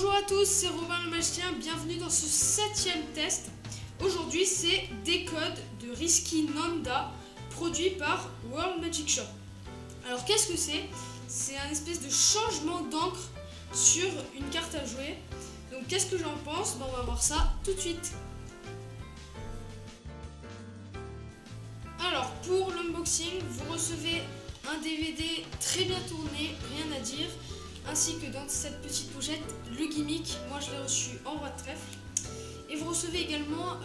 Bonjour à tous, c'est Robin le magicien, bienvenue dans ce 7e test. Aujourd'hui c'est Decode de Risky Nanda, produit par World Magic Shop. Alors qu'est-ce que c'est? C'est un espèce de changement d'encre sur une carte à jouer. Donc qu'est-ce que j'en pense? On va voir ça tout de suite. Alors pour l'unboxing, vous recevez un DVD très bien tourné, rien à dire, ainsi que dans cette petite pochette le gimmick. Moi je l'ai reçu en roi de trèfle. Et vous recevez également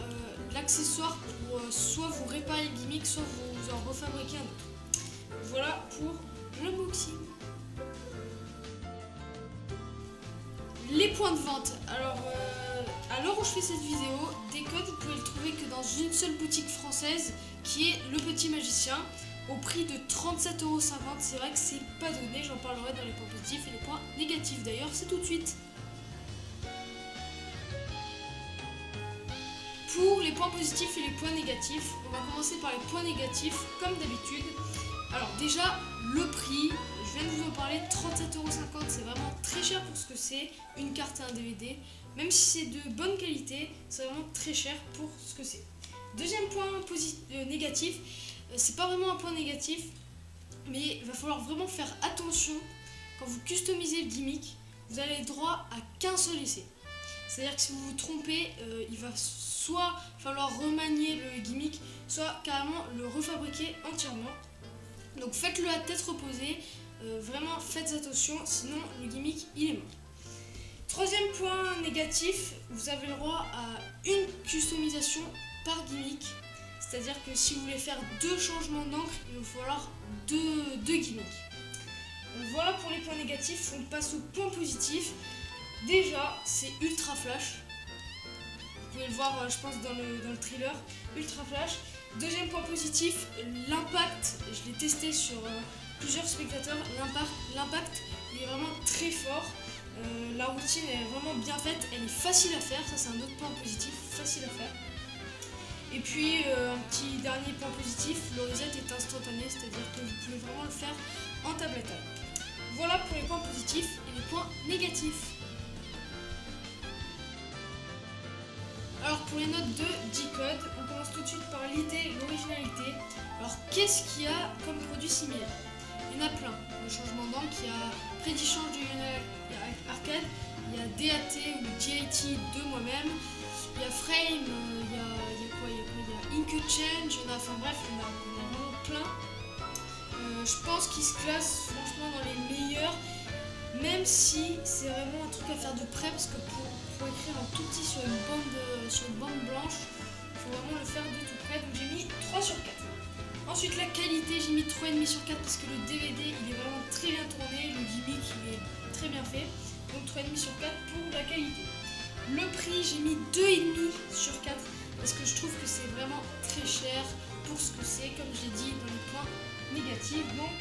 l'accessoire pour soit vous réparer le gimmick, soit vous en refabriquer un autre. Voilà pour l'unboxing. Les points de vente. Alors à l'heure où je fais cette vidéo, Decode vous pouvez le trouver que dans une seule boutique française qui est Le Petit Magicien, au prix de 37,50 €. C'est vrai que c'est pas donné, j'en parlerai dans les points positifs et les points négatifs. D'ailleurs, c'est tout de suite. Pour les points positifs et les points négatifs, on va commencer par les points négatifs comme d'habitude. Alors déjà, le prix, je viens de vous en parler, 37,50 €, c'est vraiment très cher pour ce que c'est, une carte et un DVD. Même si c'est de bonne qualité, c'est vraiment très cher pour ce que c'est. Deuxième point négatif, c'est pas vraiment un point négatif, mais il va falloir vraiment faire attention quand vous customisez le gimmick. Vous avez le droit à qu'un seul essai. C'est-à-dire que si vous vous trompez, il va soit falloir remanier le gimmick, soit carrément le refabriquer entièrement. Donc faites-le à tête reposée, vraiment faites attention, sinon le gimmick il est mort. Troisième point négatif, vous avez le droit à une customisation par gimmick. C'est-à-dire que si vous voulez faire 2 changements d'encre, il va falloir deux gimmicks. Donc voilà pour les points négatifs, on passe aux points positifs. Déjà, c'est ultra flash. Vous pouvez le voir, je pense, dans le thriller. Ultra flash. Deuxième point positif, l'impact. Je l'ai testé sur plusieurs spectateurs. L'impact est vraiment très fort. La routine est vraiment bien faite. Elle est facile à faire. Ça, c'est un autre point positif. Facile à faire. Et puis, un petit dernier point positif, le reset est instantané. C'est-à-dire que vous pouvez vraiment le faire en tablettage. Voilà pour les points positifs et les points négatifs. Alors pour les notes de Decode, on commence tout de suite par l'idée, l'originalité. Alors qu'est-ce qu'il y a comme produit similaire? Il y en a plein. Le changement d'encre, il y a Prédiction de Unal Arcade, il y a DAT ou DAT de moi-même, il y a Frame, il y a Ink Change, il y en a, enfin bref, il y en a vraiment plein. Je pense qu'il se classe franchement dans les meilleurs, même si c'est vraiment un truc à faire de près, parce que pour écrire en tout petit sur une bande blanche, il faut vraiment le faire de tout près. Donc j'ai mis 3 sur 4. Ensuite la qualité, j'ai mis 3,5 sur 4 parce que le DVD il est vraiment très bien tourné, le gimmick il est très bien fait. Donc 3,5 sur 4 pour la qualité. Le prix, j'ai mis 2,5 sur 4 parce que je trouve que c'est vraiment très cher pour ce que c'est, comme j'ai dit dans les points négatifs. Donc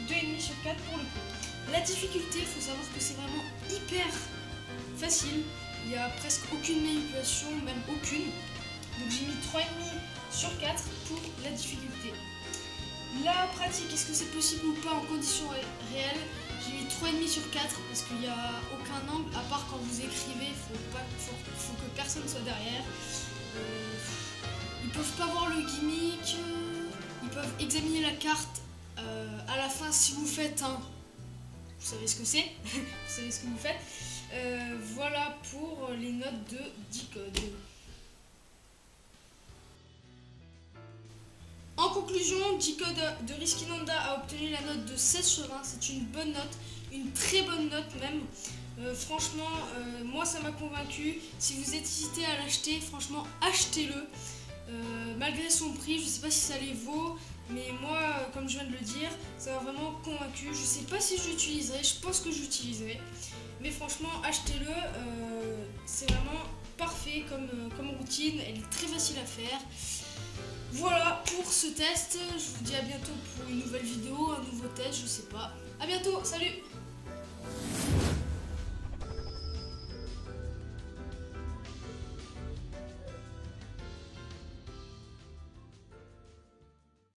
2,5 sur 4 pour le prix. La difficulté, il faut savoir que c'est vraiment hyper facile. Il n'y a presque aucune manipulation, même aucune. Donc j'ai mis 3,5 sur 4 pour la difficulté. La pratique, est-ce que c'est possible ou pas en conditions réelles? J'ai mis 3,5 sur 4 parce qu'il n'y a aucun angle, à part quand vous écrivez, faut que personne soit derrière. Ils peuvent pas voir le gimmick, ils peuvent examiner la carte à la fin si vous faites un... Vous savez ce que c'est, vous savez ce que vous faites. Voilà pour les notes de Decode. En conclusion, Decode de Risky Nanda a obtenu la note de 16 sur 20. C'est une bonne note, une très bonne note même. Franchement, moi ça m'a convaincu. Si vous hésitez à l'acheter, franchement achetez-le. Malgré son prix, je ne sais pas si ça les vaut, mais moi, comme je viens de le dire, ça m'a vraiment convaincu. Je ne sais pas si je l'utiliserai, je pense que j'utiliserai. Mais franchement, achetez-le, c'est vraiment parfait comme routine, elle est très facile à faire. Voilà pour ce test, je vous dis à bientôt pour une nouvelle vidéo, un nouveau test, je sais pas. À bientôt, salut!